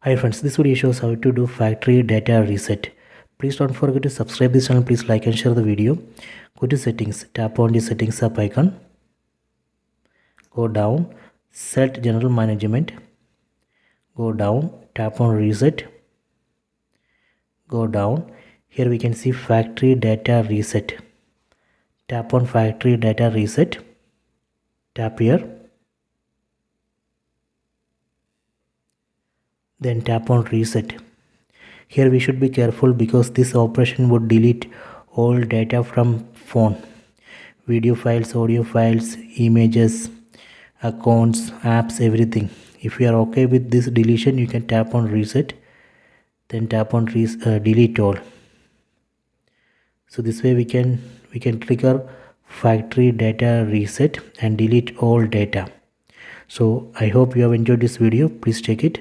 Hi friends, this video shows how to do factory data reset. Please don't forget to subscribe this channel. Please like and share the video. Go to settings, tap on the settings app icon. Go down, select general management. Go down, tap on reset. Go down, here we can see factory data reset. Tap on factory data reset. Tap here. Then tap on reset. Here we should be careful because this operation would delete all data from phone. Video files, audio files, images, accounts, apps, everything. If you are okay with this deletion, you can tap on reset. Then tap on delete all. So this way we can trigger factory data reset and delete all data. So I hope you have enjoyed this video. Please check it.